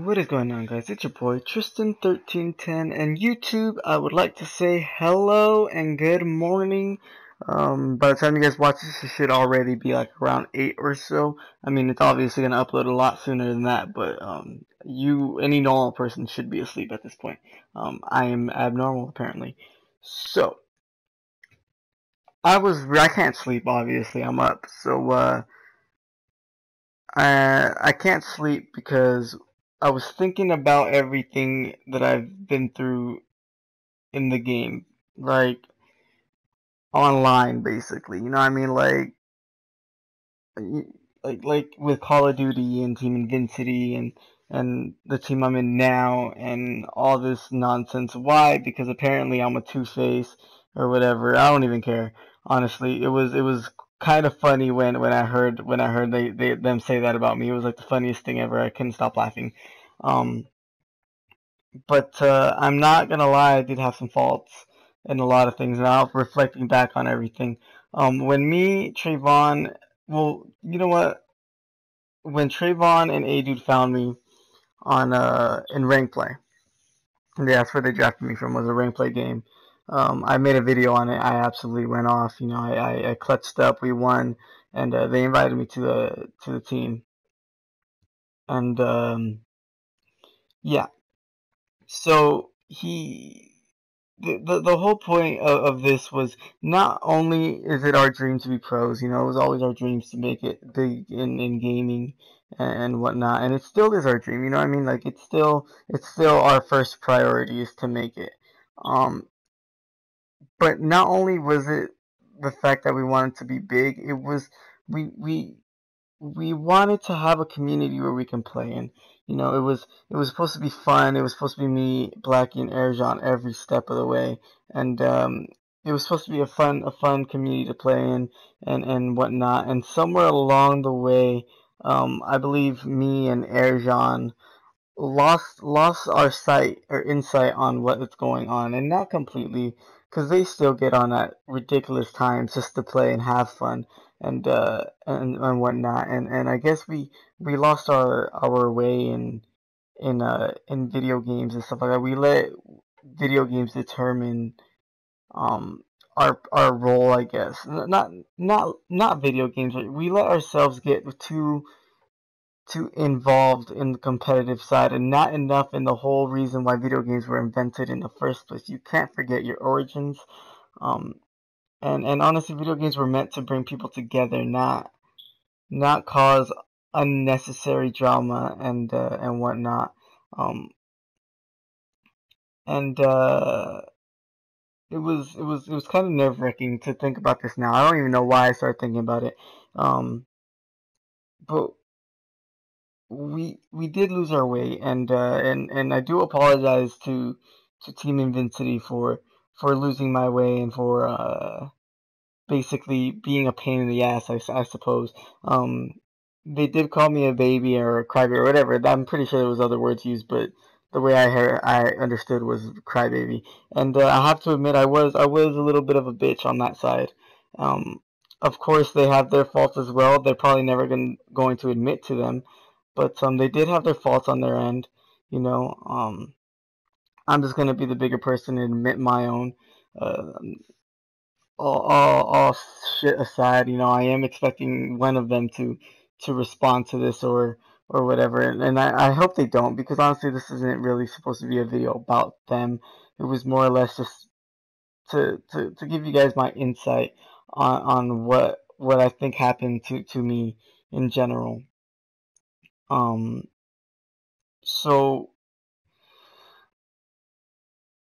What is going on, guys? It's your boy Tristan1310, and YouTube, I would like to say hello and good morning. By the time you guys watch this, it should already be like around 8 or so. I mean, it's obviously gonna upload a lot sooner than that, but any normal person should be asleep at this point. I am abnormal apparently. So I can't sleep. Obviously, I'm up. So I can't sleep because I was thinking about everything that I've been through in the game, like online, basically. You know what I mean? Like with Call of Duty and Team Invincity and the team I'm in now and all this nonsense. Why? Because apparently I'm a two-face or whatever. I don't even care. Honestly, it was kind of funny when I heard them say that about me. It was like the funniest thing ever. I couldn't stop laughing. Um, but I'm not gonna lie, I did have some faults in a lot of things. Now reflecting back on everything, when me, Trayvon, well, you know what? When Trayvon and A Dude found me on in rank play, yeah, that's where they drafted me from, was a rank play game. I made a video on it. I absolutely went off. You know, I clutched up. We won, and they invited me to the team. And yeah, so the whole point of this was, not only is it our dream to be pros, you know, it was always our dreams to make it big in gaming and whatnot, and it still is our dream, you know what I mean? Like it's still our first priority is to make it. Um, but not only was it the fact that we wanted to be big, it was we we we wanted to have a community where we can play in. You know, it was supposed to be fun. It was supposed to be me, Blackie, and Erjan every step of the way, and it was supposed to be a fun community to play in and whatnot. And somewhere along the way, I believe me and Erjan lost our sight or insight on what is going on, and not completely, because they still get on at ridiculous times just to play and have fun and whatnot. And I guess we lost our way in video games and stuff like that. We let video games determine um our role, I guess. Not video games, but we let ourselves get too involved in the competitive side and not enough in the whole reason why video games were invented in the first place. You can't forget your origins. Um, and honestly, video games were meant to bring people together, not cause unnecessary drama and whatnot. Um, and it was kind of nerve-wracking to think about this now. I don't even know why I started thinking about it. But we did lose our way, and I do apologize to Team Invincity for losing my way and for basically being a pain in the ass, I suppose. They did call me a baby or a crybaby or whatever. I'm pretty sure there was other words used, but the way I understood was crybaby. And I have to admit, I was a little bit of a bitch on that side. Um, of course, they have their faults as well. They're probably never going to admit to them, but they did have their faults on their end. You know, I'm just gonna be the bigger person and admit my own. Uh, all shit aside, you know, I am expecting one of them to respond to this or whatever, and I hope they don't, because honestly, this isn't really supposed to be a video about them. It was more or less just to give you guys my insight on what I think happened to me in general. Um, so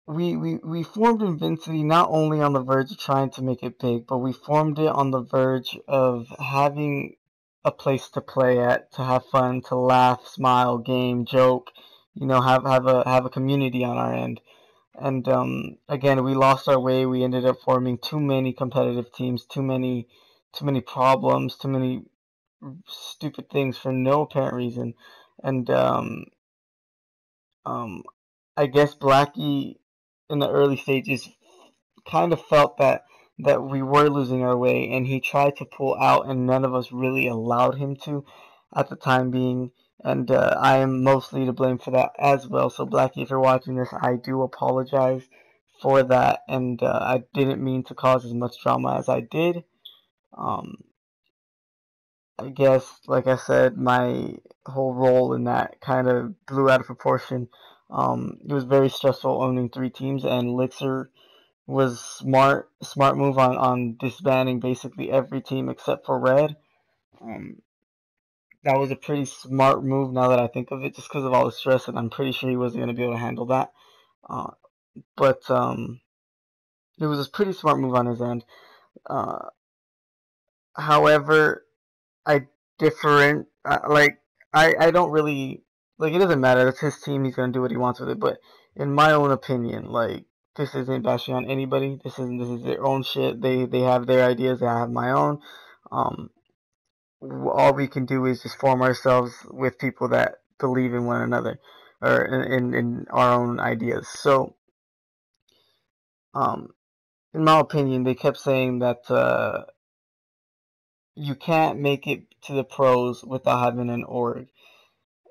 we formed Invincity not only on the verge of trying to make it big, but we formed it on the verge of having a place to play at, to have fun, to laugh, smile, game, joke, you know, have a community on our end. And again, we lost our way. We ended up forming too many competitive teams, too many problems, too many stupid things for no apparent reason. And um, I guess Blackie in the early stages kind of felt that we were losing our way, and he tried to pull out, and none of us really allowed him to at the time being. and I am mostly to blame for that as well. So Blackie, if you're watching this, I do apologize for that, and I didn't mean to cause as much drama as I did. Um, I guess, like I said, my whole role in that kind of blew out of proportion. It was very stressful owning three teams, and Elixir was smart move on disbanding basically every team except for Red. Um, that was a pretty smart move now that I think of it, just because of all the stress, and I'm pretty sure he wasn't going to be able to handle that. Uh, but it was a pretty smart move on his end. Uh, However, I different like I don't really like it doesn't matter. It's his team. He's gonna do what he wants with it. But in my own opinion, like this isn't bashing on anybody. This is their own shit. They have their ideas. I have my own. Um, all we can do is just form ourselves with people that believe in one another or in our own ideas. So um, in my opinion, they kept saying that you can't make it to the pros without having an org.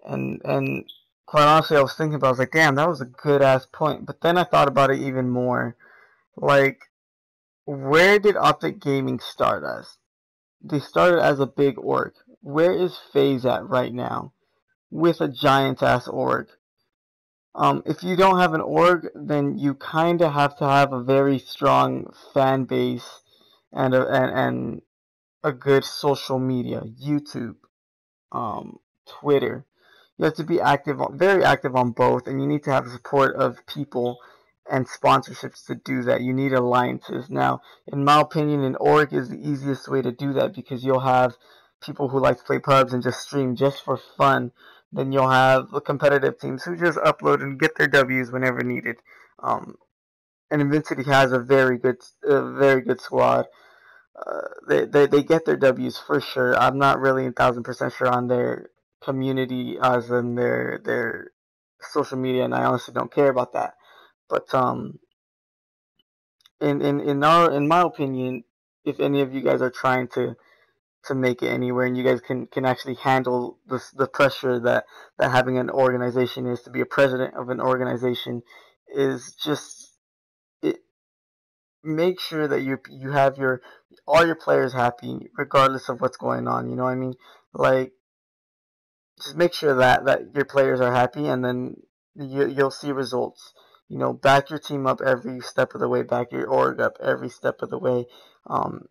And quite honestly, I was thinking about, I was like, damn, that was a good ass point. But then I thought about it even more. Like, where did Optic Gaming start as? They started as a big org. Where is FaZe at right now? With a giant ass org. If you don't have an org, then you kind of have to have a very strong fan base and a good social media, YouTube, Twitter. You have to be active, very active on both, and you need to have the support of people and sponsorships to do that. You need alliances. Now, in my opinion, an org is the easiest way to do that because you'll have people who like to play pubs and just stream just for fun. Then you'll have the competitive teams who just upload and get their W's whenever needed. Um, and Invincity has a very good squad. They get their W's for sure. I'm not really 1,000% sure on their community as in their social media, and I honestly don't care about that. But in my opinion, if any of you guys are trying to make it anywhere, and you guys can actually handle the pressure that having an organization is, to be a president of an organization is just it, make sure that you have your all your players happy regardless of what's going on. You know what I mean? Like just make sure that your players are happy, and then you'll see results. You know, back your team up every step of the way, back your org up every step of the way. Um,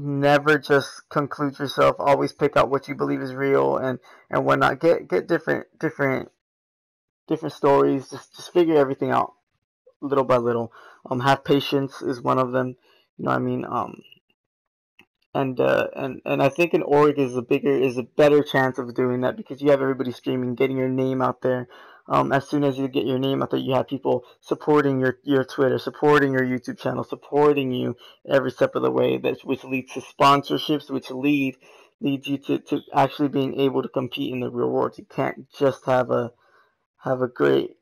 Never just conclude yourself. Always pick out what you believe is real and whatnot. Get different stories. Just figure everything out little by little. Have patience is one of them. You know what I mean? And I think an org is a better chance of doing that because you have everybody streaming, getting your name out there. As soon as you get your name out there, you have people supporting your Twitter, supporting your YouTube channel, supporting you every step of the way. That which leads to sponsorships, which leads you to actually being able to compete in the real world. You can't just have a great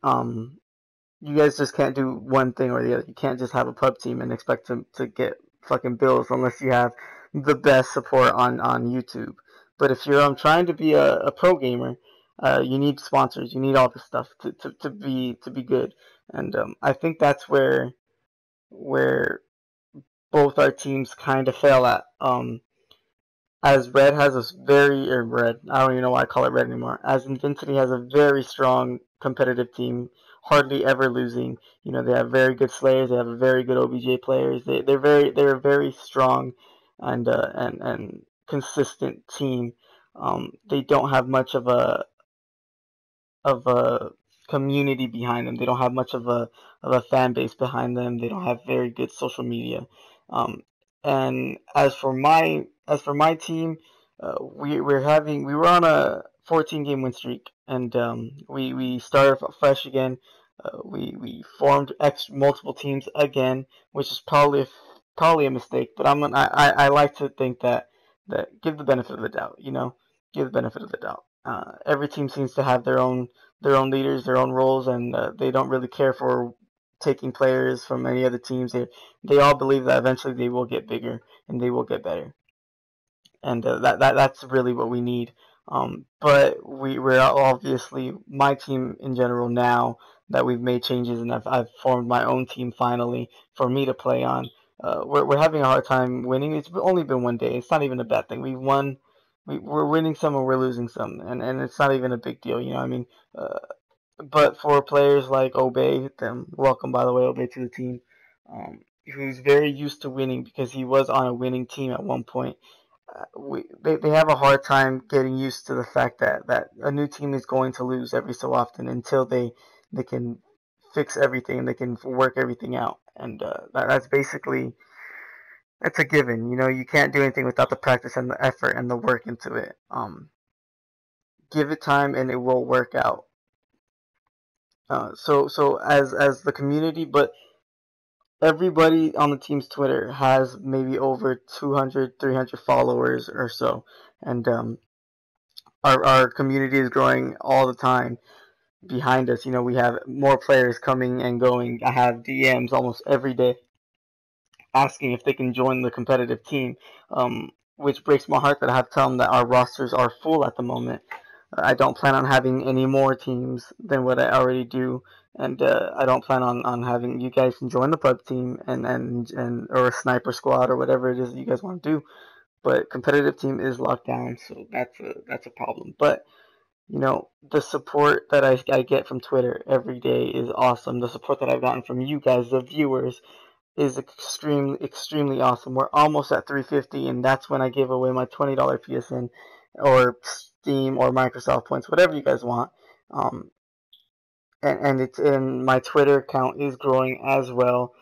you guys just can't do one thing or the other. You can't just have a pub team and expect to get fucking bills unless you have the best support on YouTube. But if you're trying to be a pro gamer, you need sponsors. You need all this stuff to be good. And I think that's where both our teams kind of fail at. As Red has a very or Red, I don't even know why I call it Red anymore. As Invincity has a very strong competitive team, hardly ever losing. You know, they have very good Slayers, they have very good OBJ players. They're a very strong and consistent team. They don't have much of a community behind them. They don't have much of a fan base behind them. They don't have very good social media. Um, and as for my team, we were on a 14 game win streak, and we started fresh again. We formed multiple teams again, which is probably a mistake. But I like to think that give the benefit of the doubt. You know, give the benefit of the doubt. Every team seems to have their own leaders, their own roles, and they don't really care for taking players from any other teams. They all believe that eventually they will get bigger and they will get better, and that's really what we need. But we're obviously, my team in general, now that we've made changes and I've formed my own team finally for me to play on. We're having a hard time winning. It's only been one day. It's not even a bad thing. We've won. We're winning some and we're losing some, and it's not even a big deal. You know what I mean? But for players like Obey, them welcome, by the way, Obey, to the team, who's very used to winning because he was on a winning team at one point. They have a hard time getting used to the fact that a new team is going to lose every so often until they can fix everything, they can work everything out, and that's basically, that's a given. You know, you can't do anything without the practice and the effort and the work into it. Give it time and it will work out. So as the community, but everybody on the team's Twitter has maybe over 200, 300 followers or so, and our community is growing all the time behind us. You know, we have more players coming and going. I have DMs almost every day asking if they can join the competitive team, which breaks my heart that I have to tell them that our rosters are full at the moment. I don't plan on having any more teams than what I already do, and I don't plan on having you guys can join the pub team and or a sniper squad or whatever it is that you guys want to do. But competitive team is locked down, so that's a problem. But you know, the support that I get from Twitter every day is awesome. The support that I've gotten from you guys, the viewers, is extremely awesome. We're almost at 350, and that's when I give away my $20 PSN or Steam or Microsoft points, whatever you guys want. Um, and it's in my Twitter account is growing as well,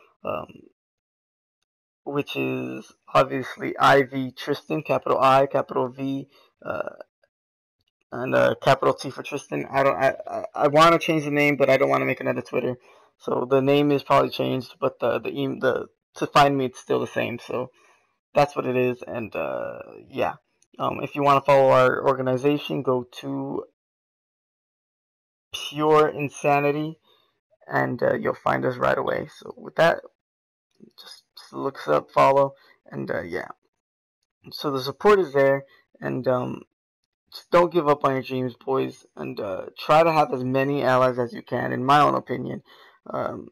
which is obviously IV Tristan, capital I, capital V, uh, and capital T for Tristan. I want to change the name, but I don't want to make another Twitter. So the name is probably changed, but the to find me, it's still the same. So that's what it is, and yeah. If you want to follow our organization, go to Pure Insanity, and you'll find us right away. So with that, just look us up, follow, and yeah. So the support is there, and just don't give up on your dreams, boys, and try to have as many allies as you can. In my own opinion, um,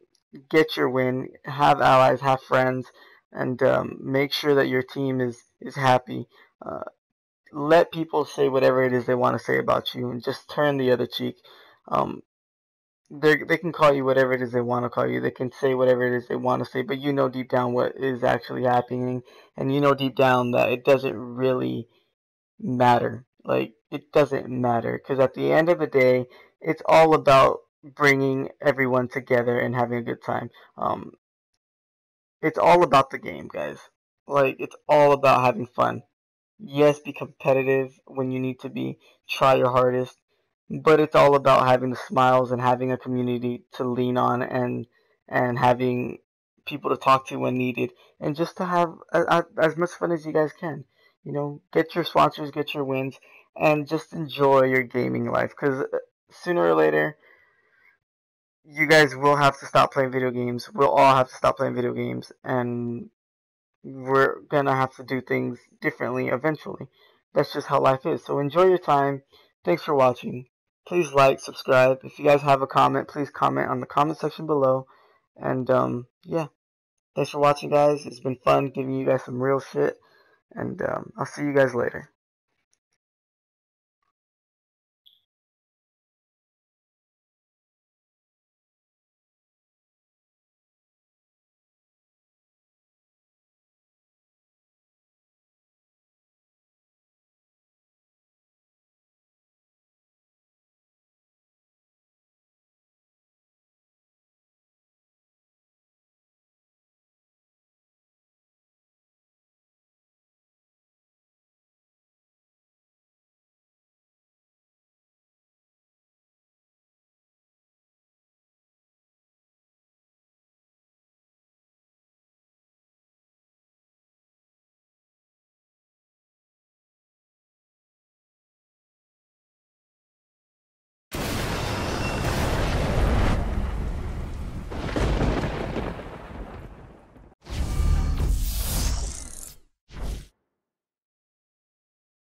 get your win, have allies, have friends, and make sure that your team is happy. Uh, Let people say whatever it is they want to say about you, and just turn the other cheek. Um, they can call you whatever it is they want to call you. They can say whatever it is they want to say, but you know deep down what is actually happening, and you know deep down that it doesn't really matter. Like, it doesn't matter, because at the end of the day, it's all about bringing everyone together and having a good time. It's all about the game, guys. Like, it's all about having fun. Yes, be competitive when you need to be. Try your hardest, but it's all about having the smiles and having a community to lean on, and having people to talk to when needed, and just to have as much fun as you guys can. You know, get your sponsors, get your wins, and just enjoy your gaming life. Because sooner or later, you guys will have to stop playing video games. We'll all have to stop playing video games, and we're gonna have to do things differently eventually. That's just how life is. So enjoy your time. Thanks for watching. Please like, subscribe. If you guys have a comment, please comment on the comment section below. And yeah, thanks for watching, guys. It's been fun giving you guys some real shit. And I'll see you guys later.